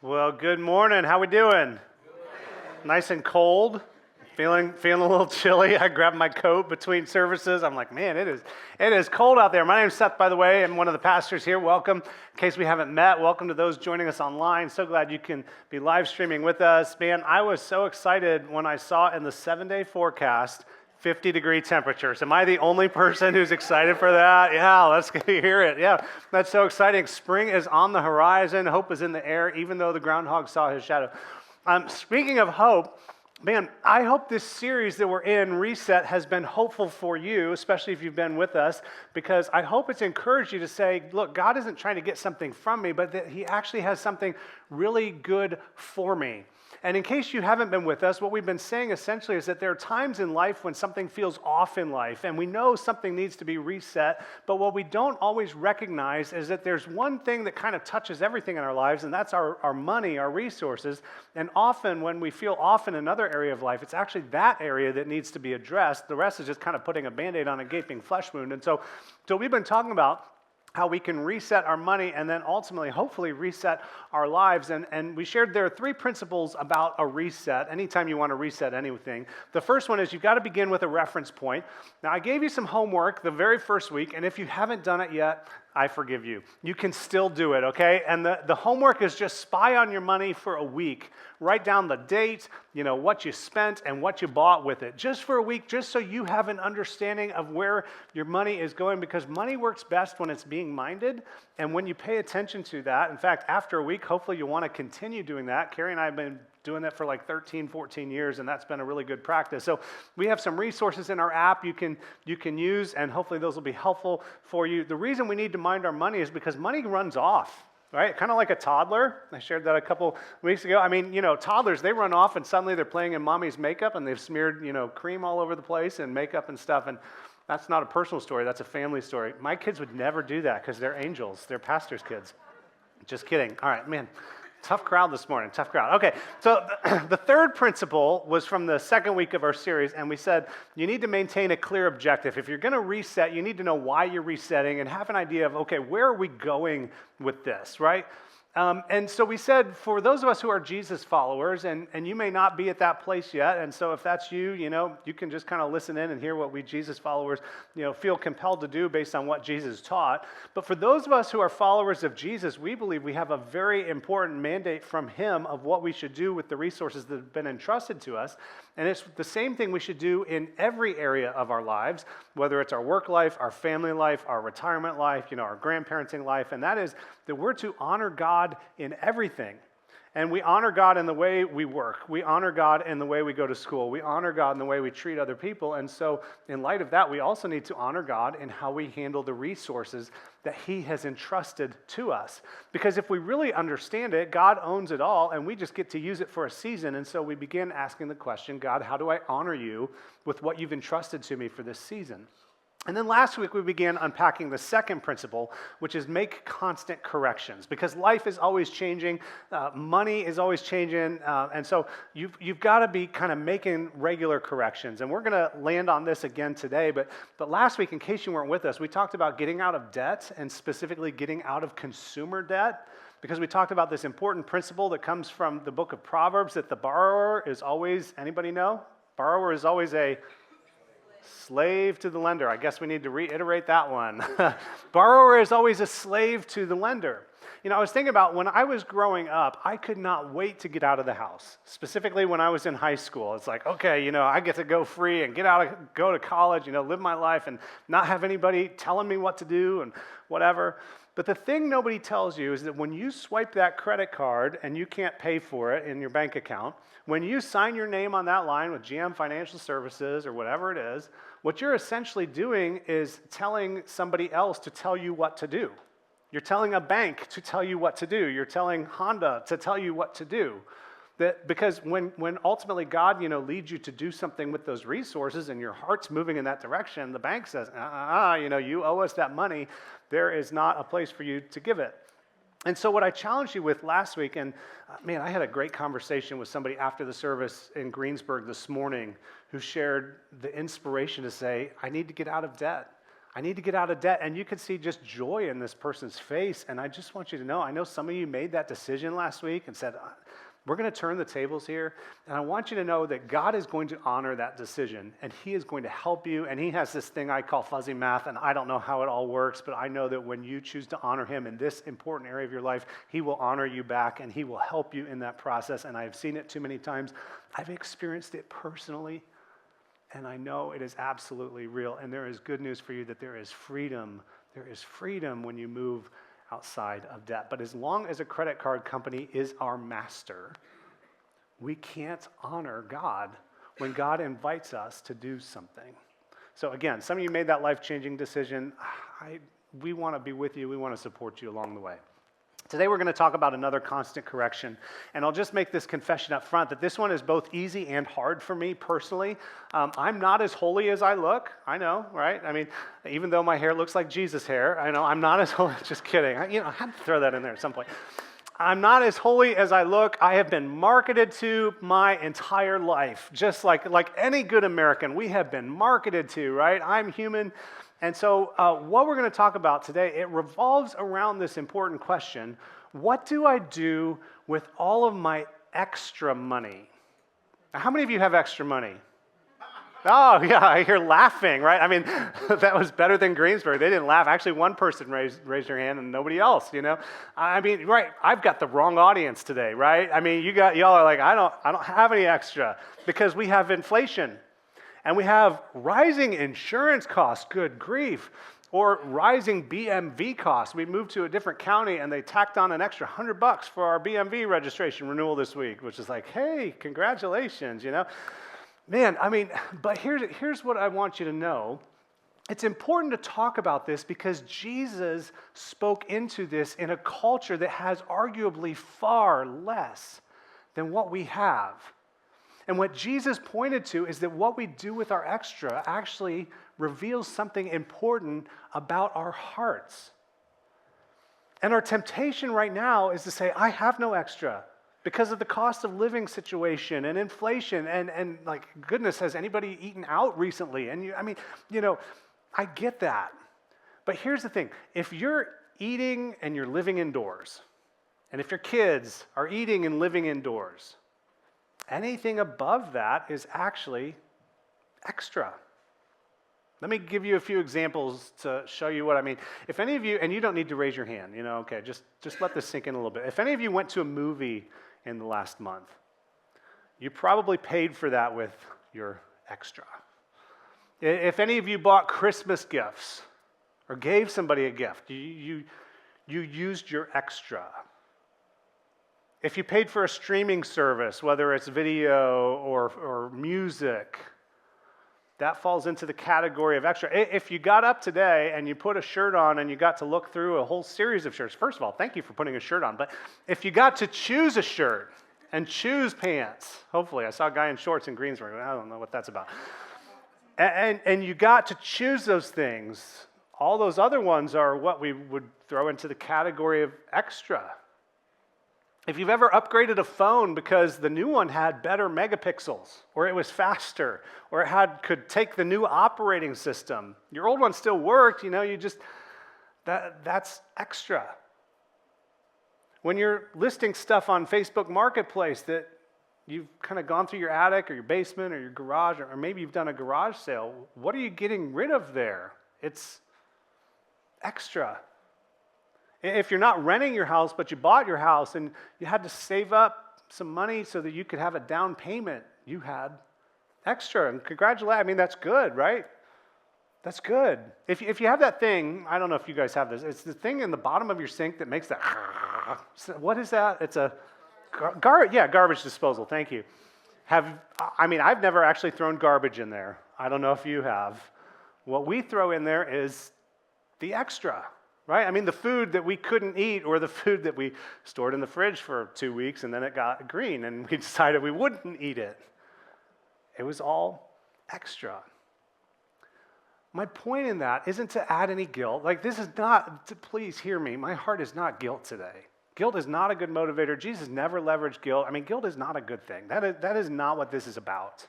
Well, good morning. How we doing? Nice and cold. Feeling a little chilly. I grabbed my coat between services. I'm like, man, it is cold out there. My name's Seth, by the way. I'm one of the pastors here. Welcome. In case we haven't met, welcome to those joining us online. So glad you can be live streaming with us. Man, I was so excited when I saw in the 7-day forecast 50-degree temperatures. Am I the only person who's excited for that? Yeah, let's hear it. Yeah, that's so exciting. Spring is on the horizon. Hope is in the air, even though the groundhog saw his shadow. Speaking of hope, man, I hope this series that we're in, Reset, has been hopeful for you, especially if you've been with us, because I hope it's encouraged you to say, look, God isn't trying to get something from me, but that He actually has something really good for me. And in case you haven't been with us, what we've been saying essentially is that there are times in life when something feels off in life, and we know something needs to be reset, but what we don't always recognize is that there's one thing that kind of touches everything in our lives, and that's our money, our resources. And often when we feel off in another area of life, it's actually that area that needs to be addressed. The rest is just kind of putting a Band-Aid on a gaping flesh wound. And so we've been talking about how we can reset our money and then ultimately, hopefully, reset our lives. And we shared there are 3 principles about a reset, anytime you want to reset anything. The first one is you've got to begin with a reference point. Now, I gave you some homework the very first week, and if you haven't done it yet, I forgive you. You can still do it, okay? And the homework is just spy on your money for a week. Write down the date, what you spent and what you bought with it. Just for a week, just so you have an understanding of where your money is going, because money works best when it's being minded and when you pay attention to that. In fact, after a week, hopefully you'll want to continue doing that. Carrie and I have been doing that for like 13, 14 years, and that's been a really good practice. So we have some resources in our app you can use, and hopefully those will be helpful for you. The reason we need to mind our money is because money runs off, right? Kind of like a toddler. I shared that a couple weeks ago. I mean, toddlers, they run off, and suddenly they're playing in mommy's makeup, and they've smeared, cream all over the place and makeup and stuff, and that's not a personal story. That's a family story. My kids would never do that because they're angels. They're pastors' kids. Just kidding. All right, man. Tough crowd this morning, tough crowd. Okay, so the third principle was from the second week of our series, and we said you need to maintain a clear objective. If you're going to reset, you need to know why you're resetting and have an idea of, okay, where are we going with this, right? And so we said, for those of us who are Jesus followers, and you may not be at that place yet, and so if that's you, you can just kind of listen in and hear what we Jesus followers, feel compelled to do based on what Jesus taught. But for those of us who are followers of Jesus, we believe we have a very important mandate from Him of what we should do with the resources that have been entrusted to us. And it's the same thing we should do in every area of our lives, whether it's our work life, our family life, our retirement life, our grandparenting life, and that is that we're to honor God in everything. And we honor God in the way we work. We honor God in the way we go to school. We honor God in the way we treat other people. And so in light of that, we also need to honor God in how we handle the resources that He has entrusted to us. Because if we really understand it, God owns it all, and we just get to use it for a season. And so we begin asking the question, God, how do I honor you with what you've entrusted to me for this season? And then last week, we began unpacking the second principle, which is make constant corrections, because life is always changing, money is always changing, and so you've got to be kind of making regular corrections. And we're going to land on this again today, but last week, in case you weren't with us, we talked about getting out of debt, and specifically getting out of consumer debt, because we talked about this important principle that comes from the book of Proverbs, that the borrower is always, anybody know? Borrower is always a slave to the lender. I guess we need to reiterate that one. Borrower is always a slave to the lender. I was thinking about when I was growing up, I could not wait to get out of the house. Specifically when I was in high school. It's like, okay, I get to go free and go to college, live my life and not have anybody telling me what to do and whatever. But the thing nobody tells you is that when you swipe that credit card and you can't pay for it in your bank account, when you sign your name on that line with GM Financial Services or whatever it is, what you're essentially doing is telling somebody else to tell you what to do. You're telling a bank to tell you what to do. You're telling Honda to tell you what to do. Because when ultimately God, leads you to do something with those resources and your heart's moving in that direction, the bank says, you owe us that money. There is not a place for you to give it. And so what I challenged you with last week, and I had a great conversation with somebody after the service in Greensburg this morning who shared the inspiration to say, I need to get out of debt. I need to get out of debt. And you could see just joy in this person's face. And I just want you to know, I know some of you made that decision last week and said, we're going to turn the tables here. And I want you to know that God is going to honor that decision. And he is going to help you. And he has this thing I call fuzzy math. And I don't know how it all works. But I know that when you choose to honor him in this important area of your life, he will honor you back. And he will help you in that process. And I've seen it too many times. I've experienced it personally. And I know it is absolutely real. And there is good news for you that there is freedom. There is freedom when you move outside of debt. But as long as a credit card company is our master, we can't honor God when God invites us to do something. So again, some of you made that life-changing decision. We want to be with you. We want to support you along the way. Today we're going to talk about another constant correction, and I'll just make this confession up front that this one is both easy and hard for me personally. I'm not as holy as I look. I know, right? I mean, even though my hair looks like Jesus' hair, I know I'm not as holy. Just kidding. I had to throw that in there at some point. I'm not as holy as I look. I have been marketed to my entire life, just like any good American. We have been marketed to, right? I'm human. And so what we're going to talk about today, it revolves around this important question: what do I do with all of my extra money? Now, how many of you have extra money? Oh, yeah, I hear laughing, right? I mean, that was better than Greensburg. They didn't laugh. Actually, one person raised their hand and nobody else, I mean, right, I've got the wrong audience today, right? I mean, y'all are like, I don't have any extra, because we have inflation. And we have rising insurance costs, good grief, or rising BMV costs. We moved to a different county and they tacked on an extra $100 for our BMV registration renewal this week, which is like, hey, congratulations, Man, I mean, but here's what I want you to know. It's important to talk about this because Jesus spoke into this in a culture that has arguably far less than what we have. And what Jesus pointed to is that what we do with our extra actually reveals something important about our hearts. And our temptation right now is to say, I have no extra because of the cost of living situation and inflation. And like, goodness, has anybody eaten out recently? And I get that. But here's the thing. If you're eating and you're living indoors, and if your kids are eating and living indoors, anything above that is actually extra. Let me give you a few examples to show you what I mean. If any of you, and you don't need to raise your hand, okay, just let this sink in a little bit. If any of you went to a movie in the last month, you probably paid for that with your extra. If any of you bought Christmas gifts or gave somebody a gift, you used your extra. If you paid for a streaming service, whether it's video or music, that falls into the category of extra. If you got up today and you put a shirt on and you got to look through a whole series of shirts, first of all, thank you for putting a shirt on. But if you got to choose a shirt and choose pants, hopefully, I saw a guy in shorts in Greensburg. I don't know what that's about. And you got to choose those things. All those other ones are what we would throw into the category of extra. If you've ever upgraded a phone because the new one had better megapixels, or it was faster, or it could take the new operating system, your old one still worked, that's extra. When you're listing stuff on Facebook Marketplace that you've kind of gone through your attic or your basement or your garage, or maybe you've done a garage sale, what are you getting rid of there? It's extra. If you're not renting your house, but you bought your house and you had to save up some money so that you could have a down payment, you had extra. And congratulations, I mean, that's good, right? That's good. If you have that thing, I don't know if you guys have this, it's the thing in the bottom of your sink that makes that, what is that? It's a garbage disposal, thank you. I've never actually thrown garbage in there. I don't know if you have. What we throw in there is the extra. Right? I mean, the food that we couldn't eat, or the food that we stored in the fridge for 2 weeks and then it got green and we decided we wouldn't eat it. It was all extra. My point in that isn't to add any guilt. Like, this is not, please hear me, my heart is not guilt today. Guilt is not a good motivator. Jesus never leveraged guilt. I mean, guilt is not a good thing. That is not what this is about.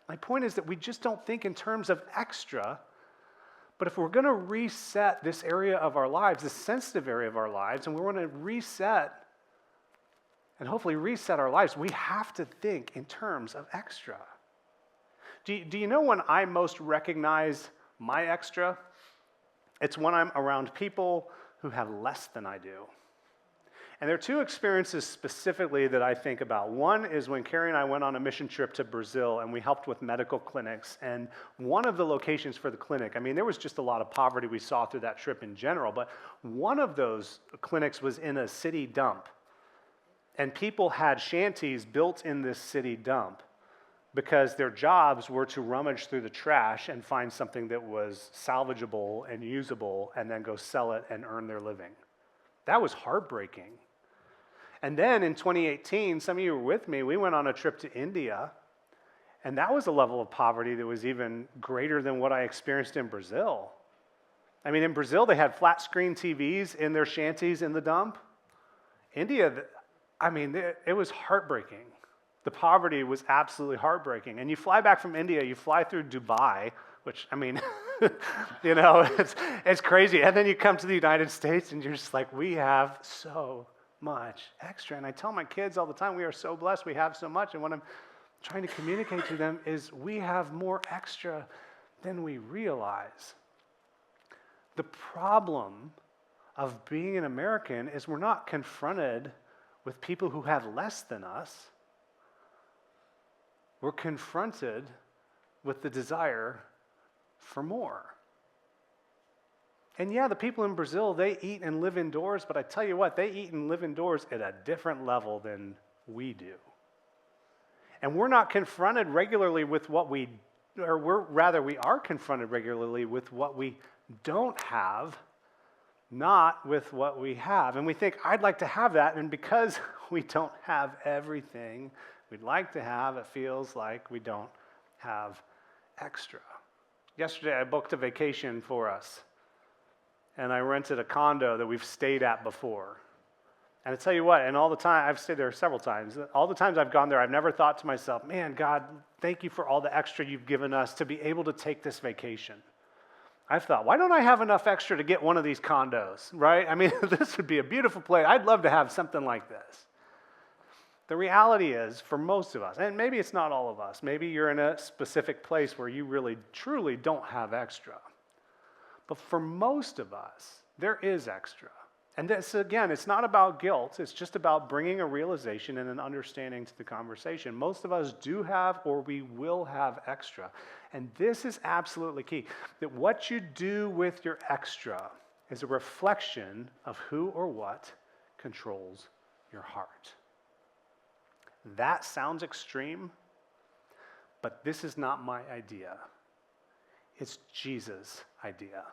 My point is that we just don't think in terms of extra, But if we're going to reset this area of our lives, this sensitive area of our lives, and we want to reset and hopefully reset our lives, we have to think in terms of extra. Do you know when I most recognize my extra? It's when I'm around people who have less than I do. And there are two experiences specifically that I think about. One is when Carrie and I went on a mission trip to Brazil and we helped with medical clinics. And one of the locations for the clinic, I mean, there was just a lot of poverty we saw through that trip in general, but one of those clinics was in a city dump. And people had shanties built in this city dump because their jobs were to rummage through the trash and find something that was salvageable and usable and then go sell it and earn their living. That was heartbreaking. And then in 2018, some of you were with me, we went on a trip to India, and that was a level of poverty that was even greater than what I experienced in Brazil. I mean, in Brazil, they had flat screen TVs in their shanties in the dump. India, I mean, it was heartbreaking. The poverty was absolutely heartbreaking. And you fly back from India, you fly through Dubai, which, I mean, you know, it's crazy. And then you come to the United States and you're just like, we have so much extra. And I tell my kids all the time, we are so blessed, we have so much. And what I'm trying to communicate to them is we have more extra than we realize. The problem of being an American is we're not confronted with people who have less than us. We're confronted with the desire for more. And yeah, the people in Brazil, they eat and live indoors, but I tell you what, they eat and live indoors at a different level than we do. And we're not confronted regularly with what we are confronted regularly with what we don't have, not with what we have. And we think, I'd like to have that, and because we don't have everything we'd like to have, it feels like we don't have extra. Yesterday, I booked a vacation for us, and I rented a condo that we've stayed at before. And I tell you what, and all the time, I've stayed there several times, all the times I've gone there, I've never thought to myself, man, God, thank you for all the extra you've given us to be able to take this vacation. I've thought, why don't I have enough extra to get one of these condos, right? I mean, this would be a beautiful place. I'd love to have something like this. The reality is, for most of us, and maybe it's not all of us, maybe you're in a specific place where you really, truly don't have extra. But for most of us, there is extra. And this, again, it's not about guilt. It's just about bringing a realization and an understanding to the conversation. Most of us do have, or we will have, extra. And this is absolutely key, that what you do with your extra is a reflection of who or what controls your heart. That sounds extreme, but this is not my idea. It's Jesus' idea.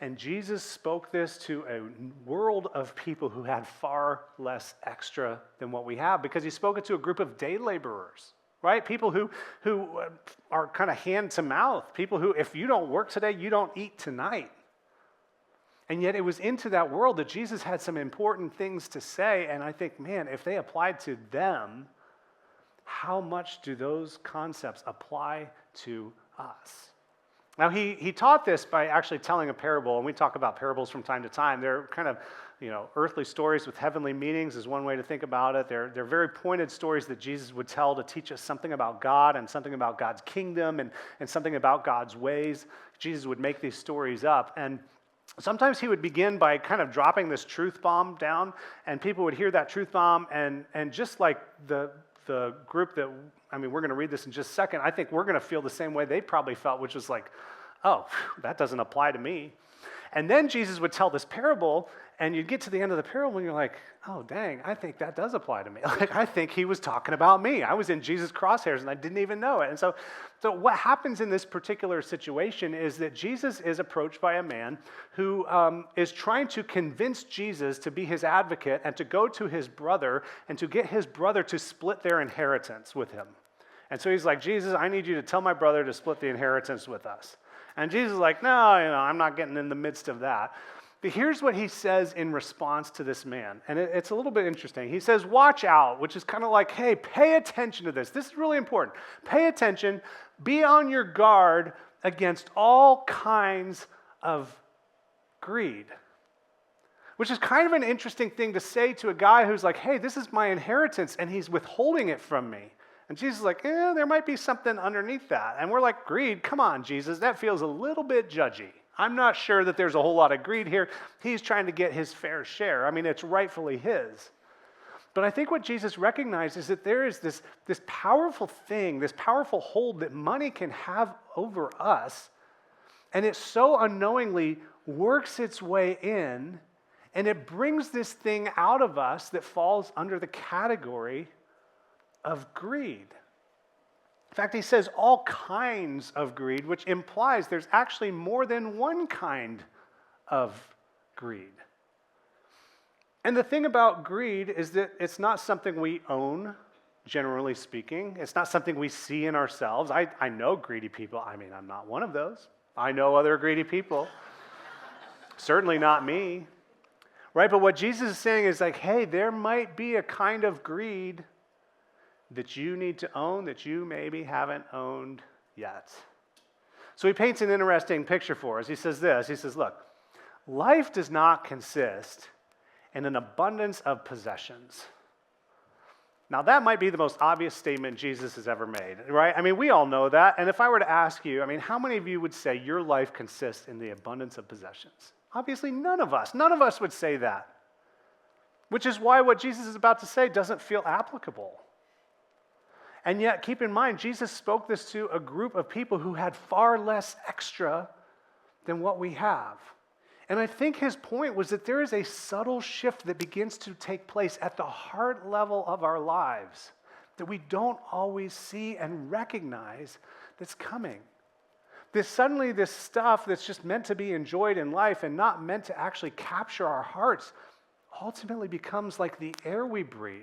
And Jesus spoke this to a world of people who had far less extra than what we have, because he spoke it to a group of day laborers, right? People who are kind of hand to mouth, people who, if you don't work today, you don't eat tonight. And yet it was into that world that Jesus had some important things to say, and I think, man, if they applied to them, how much do those concepts apply to us? Now, he taught this by actually telling a parable, and we talk about parables from time to time. They're kind of, earthly stories with heavenly meanings is one way to think about it. They're very pointed stories that Jesus would tell to teach us something about God and something about God's kingdom and something about God's ways. Jesus would make these stories up, and sometimes he would begin by kind of dropping this truth bomb down, and people would hear that truth bomb, and just like the group that, we're going to read this in just a second, I think we're going to feel the same way they probably felt, which was like, oh, that doesn't apply to me. And then Jesus would tell this parable, and you'd get to the end of the parable, and you're like, oh, dang, I think that does apply to me. Like, I think he was talking about me. I was in Jesus' crosshairs, and I didn't even know it. And so what happens in this particular situation is that Jesus is approached by a man who is trying to convince Jesus to be his advocate and to go to his brother and to get his brother to split their inheritance with him. And so he's like, Jesus, I need you to tell my brother to split the inheritance with us. And Jesus is like, no, I'm not getting in the midst of that. But here's what he says in response to this man. And it's a little bit interesting. He says, watch out, which is kind of like, hey, pay attention to this. This is really important. Pay attention. Be on your guard against all kinds of greed. Which is kind of an interesting thing to say to a guy who's like, hey, this is my inheritance, and he's withholding it from me. And Jesus is like, there might be something underneath that. And we're like, greed? Come on, Jesus, that feels a little bit judgy. I'm not sure that there's a whole lot of greed here. He's trying to get his fair share. I mean, it's rightfully his. But I think what Jesus recognizes is that there is this powerful thing, this powerful hold that money can have over us, and it so unknowingly works its way in, and it brings this thing out of us that falls under the category of greed. In fact, he says all kinds of greed, which implies there's actually more than one kind of greed. And the thing about greed is that it's not something we own, generally speaking. It's not something we see in ourselves. I know greedy people. I mean, I'm not one of those. I know other greedy people. Certainly not me. Right? But what Jesus is saying is like, hey, there might be a kind of greed that you need to own that you maybe haven't owned yet. So he paints an interesting picture for us. He says this, he says, look, life does not consist in an abundance of possessions. Now that might be the most obvious statement Jesus has ever made, right? I mean, we all know that. And if I were to ask you, I mean, how many of you would say your life consists in the abundance of possessions? Obviously, none of us would say that, which is why what Jesus is about to say doesn't feel applicable. And yet, keep in mind, Jesus spoke this to a group of people who had far less extra than what we have. And I think his point was that there is a subtle shift that begins to take place at the heart level of our lives that we don't always see and recognize that's coming. Suddenly this stuff that's just meant to be enjoyed in life and not meant to actually capture our hearts ultimately becomes like the air we breathe,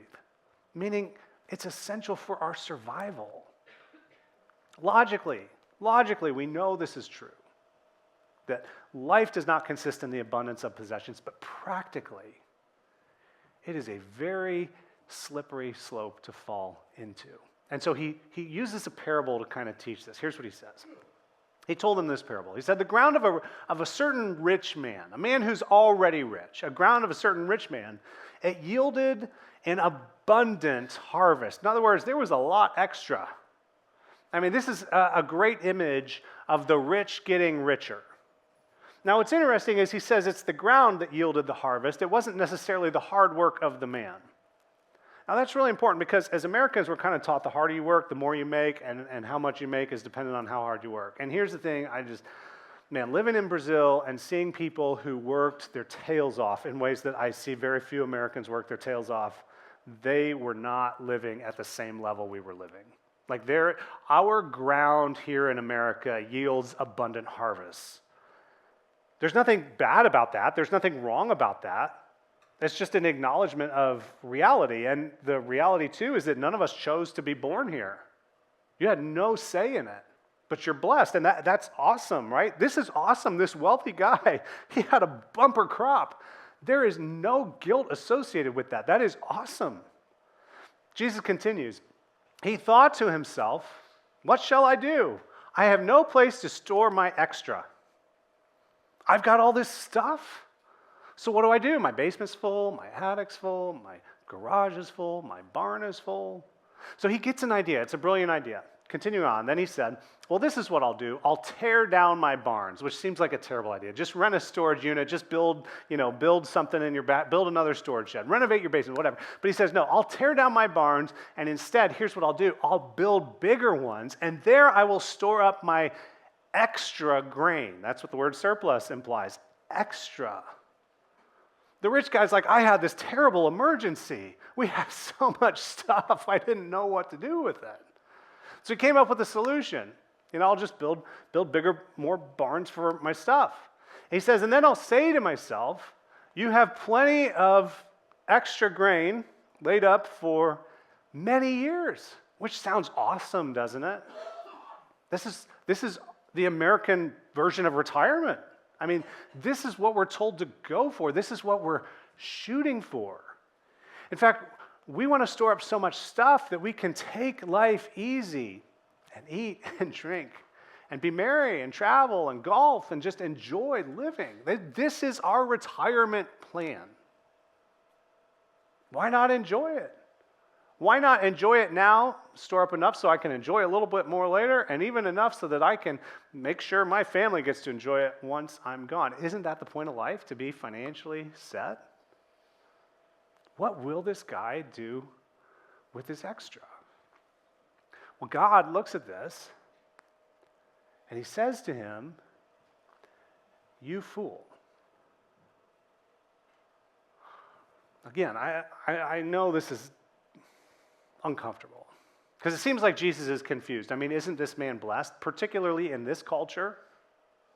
meaning it's essential for our survival. Logically, we know this is true, that life does not consist in the abundance of possessions, but practically, it is a very slippery slope to fall into. And so he uses a parable to kind of teach this. Here's what he says. He told them this parable. He said, the ground of a certain rich man, a man who's already rich, a ground of a certain rich man, it yielded an abundant harvest. In other words, there was a lot extra. I mean, this is a great image of the rich getting richer. Now, what's interesting is he says it's the ground that yielded the harvest. It wasn't necessarily the hard work of the man. Now, that's really important because as Americans, we're kind of taught the harder you work, the more you make, and how much you make is dependent on how hard you work. And here's the thing, living in Brazil and seeing people who worked their tails off in ways that I see very few Americans work their tails off, they were not living at the same level we were living. Like our ground here in America yields abundant harvests. There's nothing bad about that. There's nothing wrong about that. It's just an acknowledgement of reality. And the reality, too, is that none of us chose to be born here. You had no say in it, but you're blessed. And that's awesome, right? This is awesome. This wealthy guy, he had a bumper crop. There is no guilt associated with that. That is awesome. Jesus continues. He thought to himself, what shall I do? I have no place to store my extra. I've got all this stuff. So what do? My basement's full, my attic's full, my garage is full, my barn is full. So he gets an idea. It's a brilliant idea. Continuing on, then he said, well, this is what I'll do. I'll tear down my barns, which seems like a terrible idea. Just rent a storage unit, just build something in your back, build another storage shed, renovate your basement, whatever. But he says, no, I'll tear down my barns, and instead, here's what I'll do. I'll build bigger ones, and there I will store up my extra grain. That's what the word surplus implies, extra. The rich guy's like, I had this terrible emergency. We have so much stuff, I didn't know what to do with it. So he came up with a solution. I'll just build bigger, more barns for my stuff. And he says, and then I'll say to myself, you have plenty of extra grain laid up for many years, which sounds awesome, doesn't it? This is the American version of retirement. I mean, this is what we're told to go for. This is what we're shooting for. In fact, we want to store up so much stuff that we can take life easy and eat and drink and be merry and travel and golf and just enjoy living. This is our retirement plan. Why not enjoy it? Why not enjoy it now, store up enough so I can enjoy a little bit more later, and even enough so that I can make sure my family gets to enjoy it once I'm gone? Isn't that the point of life, to be financially set? What will this guy do with his extra? Well, God looks at this, and he says to him, "You fool." Again, I know this is uncomfortable because it seems like Jesus is confused. I mean, isn't this man blessed, particularly in this culture?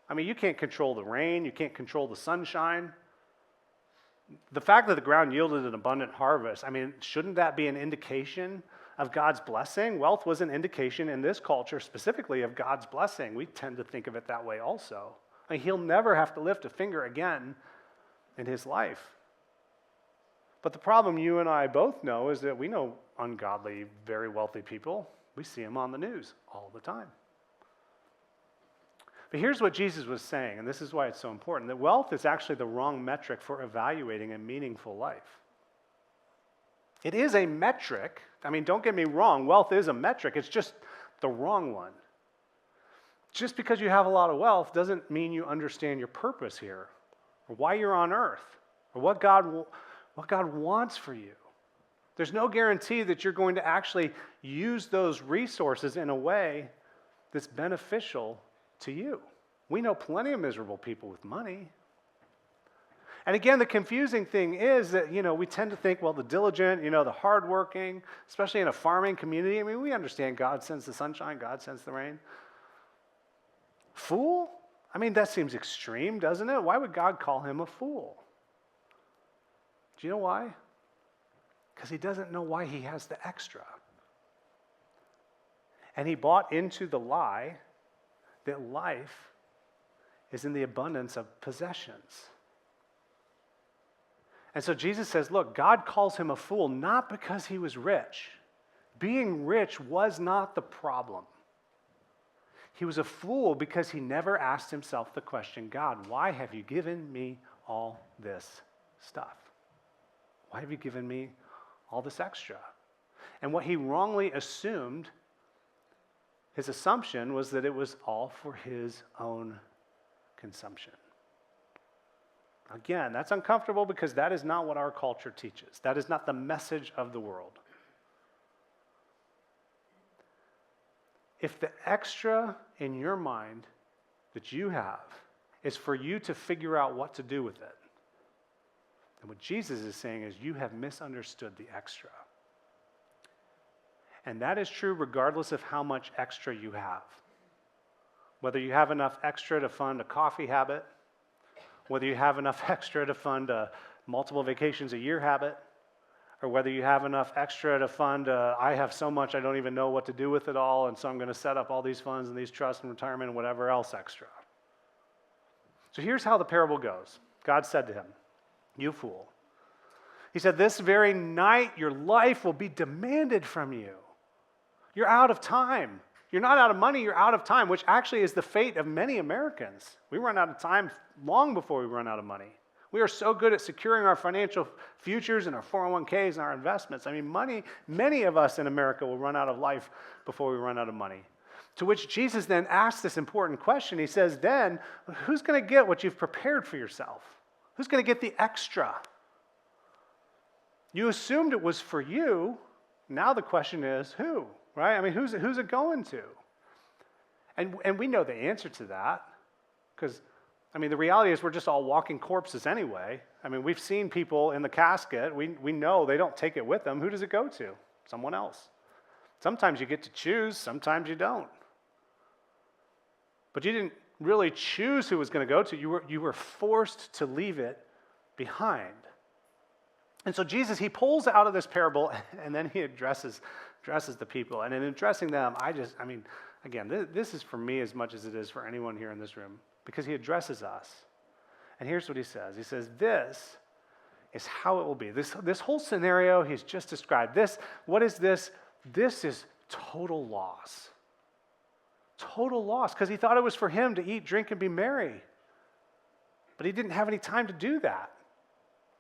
I mean, you can't control the rain, you can't control the sunshine. The fact that the ground yielded an abundant harvest, I mean, shouldn't that be an indication of God's blessing? Wealth was an indication in this culture specifically of God's blessing. We tend to think of it that way also. I mean, he'll never have to lift a finger again in his life. But the problem you and I both know is that we know ungodly, very wealthy people. We see them on the news all the time. But here's what Jesus was saying, and this is why it's so important, that wealth is actually the wrong metric for evaluating a meaningful life. It is a metric. I mean, don't get me wrong, wealth is a metric. It's just the wrong one. Just because you have a lot of wealth doesn't mean you understand your purpose here, or why you're on earth, or what God wants for you. There's no guarantee that you're going to actually use those resources in a way that's beneficial to you. We know plenty of miserable people with money. And again, the confusing thing is that, we tend to think, well, the diligent, the hardworking, especially in a farming community, I mean, we understand God sends the sunshine, God sends the rain. Fool? I mean, that seems extreme, doesn't it? Why would God call him a fool? Do you know why? Because he doesn't know why he has the extra. And he bought into the lie that life is in the abundance of possessions. And so Jesus says, look, God calls him a fool not because he was rich. Being rich was not the problem. He was a fool because he never asked himself the question, God, why have you given me all this stuff? Why have you given me all this extra? And what he wrongly assumed, his assumption was that it was all for his own consumption. Again, that's uncomfortable because that is not what our culture teaches. That is not the message of the world. If the extra in your mind that you have is for you to figure out what to do with it, then what Jesus is saying is you have misunderstood the extra. And that is true regardless of how much extra you have. Whether you have enough extra to fund a coffee habit, whether you have enough extra to fund a multiple vacations a year habit, or whether you have enough extra to fund I have so much I don't even know what to do with it all, and so I'm going to set up all these funds and these trusts and retirement and whatever else extra. So here's how the parable goes. God said to him, "You fool." He said, "This very night your life will be demanded from you. You're out of time. You're not out of money, you're out of time," which actually is the fate of many Americans. We run out of time long before we run out of money. We are so good at securing our financial futures and our 401ks and our investments. I mean, many of us in America will run out of life before we run out of money. To which Jesus then asks this important question. He says, then, who's going to get what you've prepared for yourself? Who's going to get the extra? You assumed it was for you. Now the question is, who? Right? I mean, who's it going to? And we know the answer to that because, I mean, the reality is we're just all walking corpses anyway. I mean, we've seen people in the casket. We know they don't take it with them. Who does it go to? Someone else. Sometimes you get to choose. Sometimes you don't. But you didn't really choose who it was going to go to. You were forced to leave it behind. And so Jesus, he pulls out of this parable and then he addresses the people. And in addressing them, again, this is for me as much as it is for anyone here in this room because he addresses us. And here's what he says. He says, this is how it will be. This whole scenario he's just described. What is this? This is total loss. Total loss, because he thought it was for him to eat, drink, and be merry. But he didn't have any time to do that.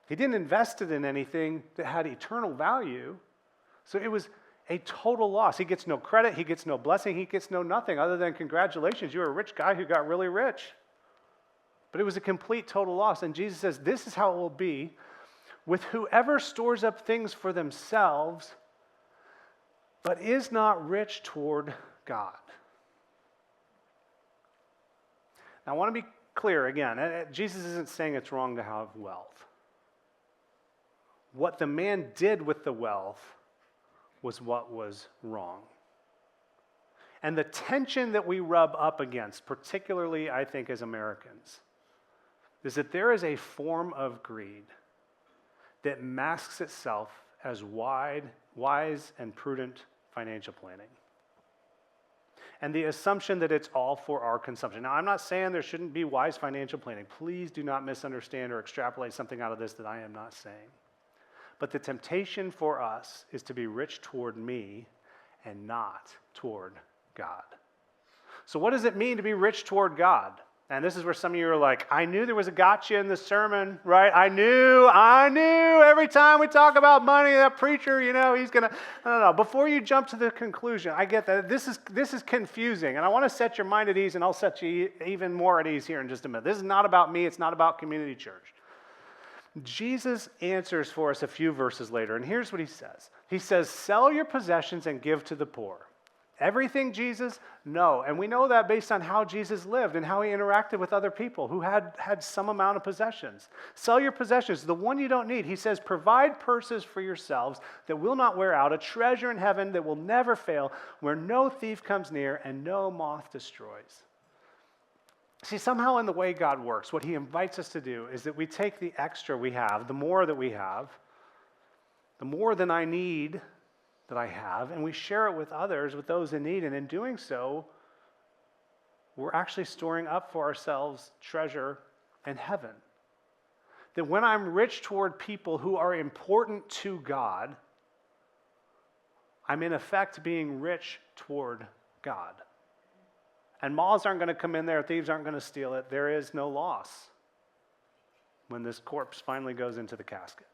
He didn't invest it in anything that had eternal value. So it was a total loss. He gets no credit, he gets no blessing, he gets no nothing other than congratulations, you're a rich guy who got really rich. But it was a complete total loss. And Jesus says, this is how it will be with whoever stores up things for themselves, but is not rich toward God. Now, I want to be clear again. Jesus isn't saying it's wrong to have wealth. What the man did with the wealth was what was wrong. And the tension that we rub up against, particularly I think as Americans, is that there is a form of greed that masks itself as wise and prudent financial planning. And the assumption that it's all for our consumption. Now, I'm not saying there shouldn't be wise financial planning. Please do not misunderstand or extrapolate something out of this that I am not saying. But the temptation for us is to be rich toward me and not toward God. So what does it mean to be rich toward God? And this is where some of you are like, I knew there was a gotcha in the sermon, right? I knew every time we talk about money, that preacher, he's going to, no. Before you jump to the conclusion, I get that this is confusing. And I want to set your mind at ease, and I'll set you even more at ease here in just a minute. This is not about me. It's not about Community Church. Jesus answers for us a few verses later, and here's what he says. He says, sell your possessions and give to the poor. Everything, Jesus? No. And we know that based on how Jesus lived and how he interacted with other people who had some amount of possessions. Sell your possessions, the one you don't need. He says, provide purses for yourselves that will not wear out, a treasure in heaven that will never fail, where no thief comes near and no moth destroys. See, somehow in the way God works, what he invites us to do is that we take the extra we have, the more that we have, the more than I need that I have, and we share it with others, with those in need. And in doing so, we're actually storing up for ourselves treasure in heaven. That when I'm rich toward people who are important to God, I'm in effect being rich toward God. And moths aren't going to come in there, thieves aren't going to steal it. There is no loss when this corpse finally goes into the casket.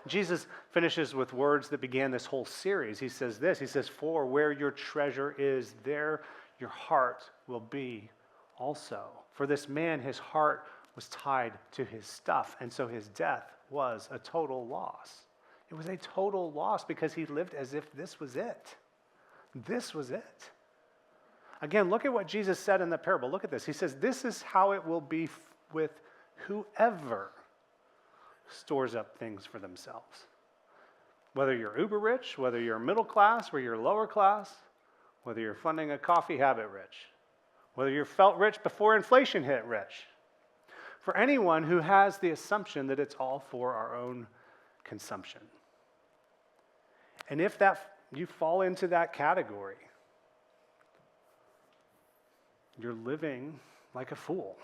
Jesus finishes with words that began this whole series. He says this, he says, for where your treasure is, there your heart will be also. For this man, his heart was tied to his stuff, and so his death was a total loss. It was a total loss because he lived as if this was it. This was it. Again, look at what Jesus said in the parable. Look at this. He says, this is how it will be with whoever stores up things for themselves. Whether you're uber rich, whether you're middle class, whether you're lower class, whether you're funding a coffee habit rich, whether you felt rich before inflation hit rich. For anyone who has the assumption that it's all for our own consumption. And if you fall into that category, you're living like a fool.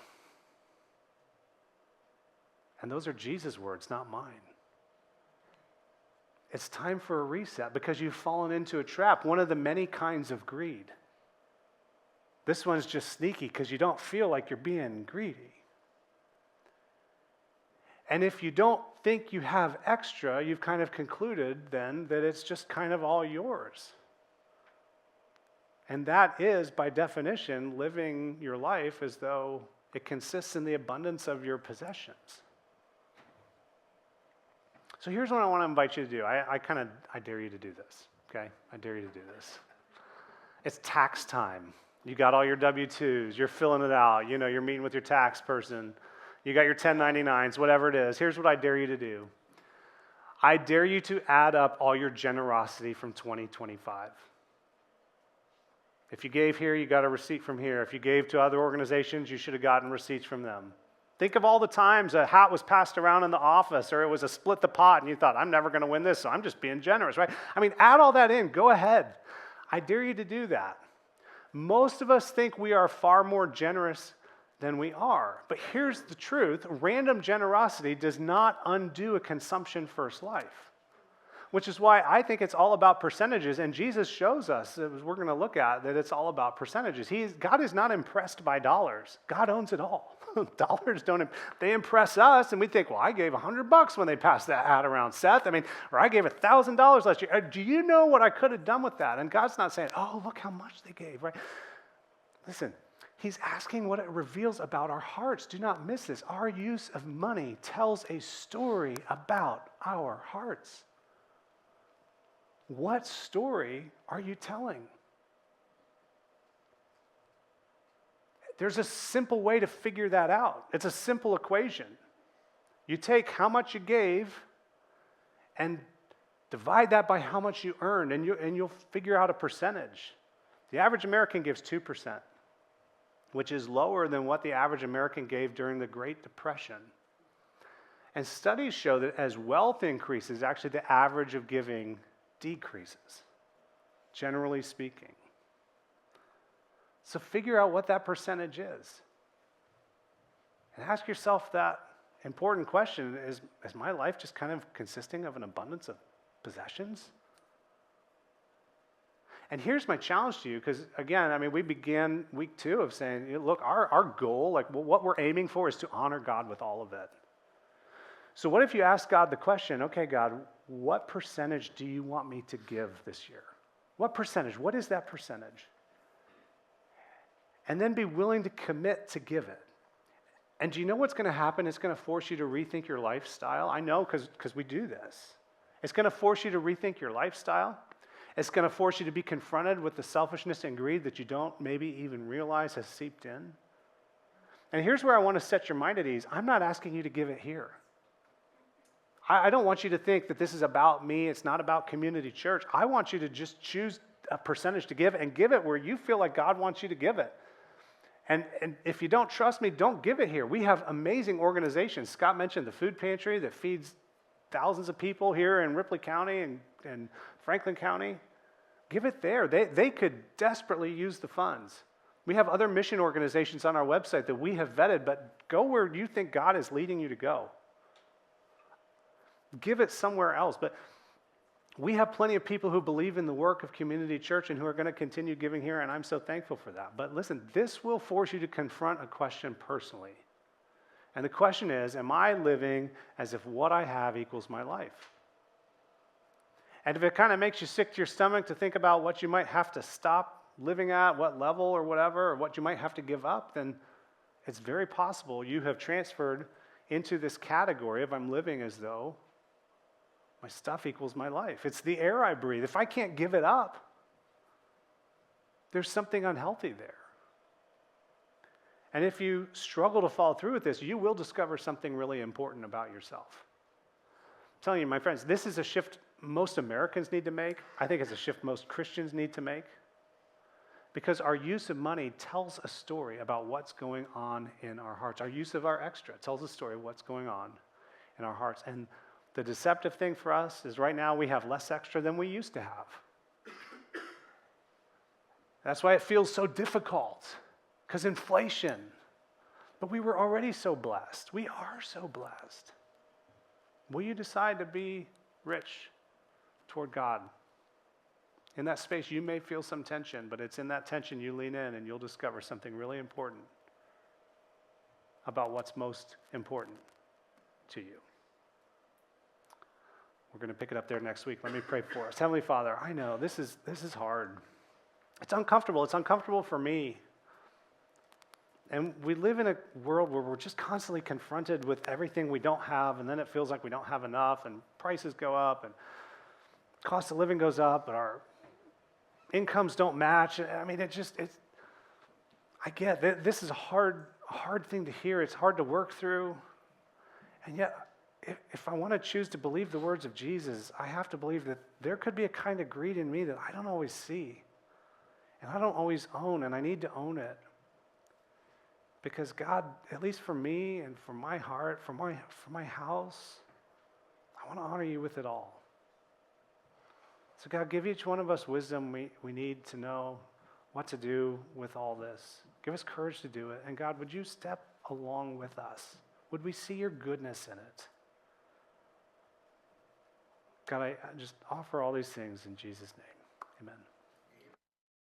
And those are Jesus' words, not mine. It's time for a reset because you've fallen into a trap, one of the many kinds of greed. This one's just sneaky because you don't feel like you're being greedy. And if you don't think you have extra, you've kind of concluded then that it's just kind of all yours. And that is, by definition, living your life as though it consists in the abundance of your possessions. So here's what I want to invite you to do. I dare you to do this, okay? I dare you to do this. It's tax time. You got all your W-2s. You're filling it out. You're meeting with your tax person. You got your 1099s, whatever it is. Here's what I dare you to do. I dare you to add up all your generosity from 2025. If you gave here, you got a receipt from here. If you gave to other organizations, you should have gotten receipts from them. Think of all the times a hat was passed around in the office or it was a split the pot and you thought, I'm never going to win this, so I'm just being generous, right? Add all that in. Go ahead. I dare you to do that. Most of us think we are far more generous than we are. But here's the truth. Random generosity does not undo a consumption-first life. which is why I think it's all about percentages. And Jesus shows us, as we're going to look at, that it's all about percentages. God is not impressed by dollars. God owns it all. Dollars they impress us, and we think, well, I gave $100 when they passed that ad around, Seth. I mean, or I gave $1,000 last year. Do you know what I could have done with that? And God's not saying, oh, look how much they gave, right? Listen, he's asking what it reveals about our hearts. Do not miss this. Our use of money tells a story about our hearts. What story are you telling? There's a simple way to figure that out. It's a simple equation. You take how much you gave and divide that by how much you earned, and you'll figure out a percentage. The average American gives 2%, which is lower than what the average American gave during the Great Depression. And studies show that as wealth increases, actually the average of giving decreases, generally speaking. So figure out what that percentage is. And ask yourself that important question, is my life just kind of consisting of an abundance of possessions? And here's my challenge to you, because again, I mean, we began week 2 of saying, look, our goal, like what we're aiming for is to honor God with all of it. So what if you ask God the question, okay, God, what percentage do you want me to give this year? What percentage? What is that percentage? And then be willing to commit to give it. And do you know what's going to happen? It's going to force you to rethink your lifestyle. I know, because we do this. It's going to force you to rethink your lifestyle. It's going to force you to be confronted with the selfishness and greed that you don't maybe even realize has seeped in. And here's where I want to set your mind at ease. I'm not asking you to give it here. I don't want you to think that this is about me. It's not about Community Church. I want you to just choose a percentage to give and give it where you feel like God wants you to give it. And if you don't trust me, don't give it here. We have amazing organizations. Scott mentioned the food pantry that feeds thousands of people here in Ripley County and Franklin County. Give it there. They could desperately use the funds. We have other mission organizations on our website that we have vetted, but go where you think God is leading you to go. Give it somewhere else. But we have plenty of people who believe in the work of Community Church and who are going to continue giving here, and I'm so thankful for that. But listen, this will force you to confront a question personally. And the question is, am I living as if what I have equals my life? And if it kind of makes you sick to your stomach to think about what you might have to stop living at, what level or whatever, or what you might have to give up, then it's very possible you have transferred into this category of I'm living as though my stuff equals my life. It's the air I breathe. If I can't give it up, there's something unhealthy there. And if you struggle to follow through with this, you will discover something really important about yourself. I'm telling you, my friends, this is a shift most Americans need to make. I think it's a shift most Christians need to make. Because our use of money tells a story about what's going on in our hearts. Our use of our extra tells a story of what's going on in our hearts. And the deceptive thing for us is right now we have less extra than we used to have. That's why it feels so difficult, because inflation. But we were already so blessed. We are so blessed. Will you decide to be rich toward God? In that space, you may feel some tension, but it's in that tension you lean in and you'll discover something really important about what's most important to you. We're going to pick it up there next week. Let me pray for us. Heavenly Father, I know this is hard. It's uncomfortable. It's uncomfortable for me. And we live in a world where we're just constantly confronted with everything we don't have, and then it feels like we don't have enough, and prices go up, and cost of living goes up, and our incomes don't match. I mean, I get that this is a hard thing to hear. It's hard to work through. And yet, if I want to choose to believe the words of Jesus, I have to believe that there could be a kind of greed in me that I don't always see. And I don't always own, and I need to own it. Because God, at least for me and for my heart, for my house, I want to honor you with it all. So God, give each one of us wisdom we need to know what to do with all this. Give us courage to do it. And God, would you step along with us? Would we see your goodness in it? God, I just offer all these things in Jesus' name. Amen.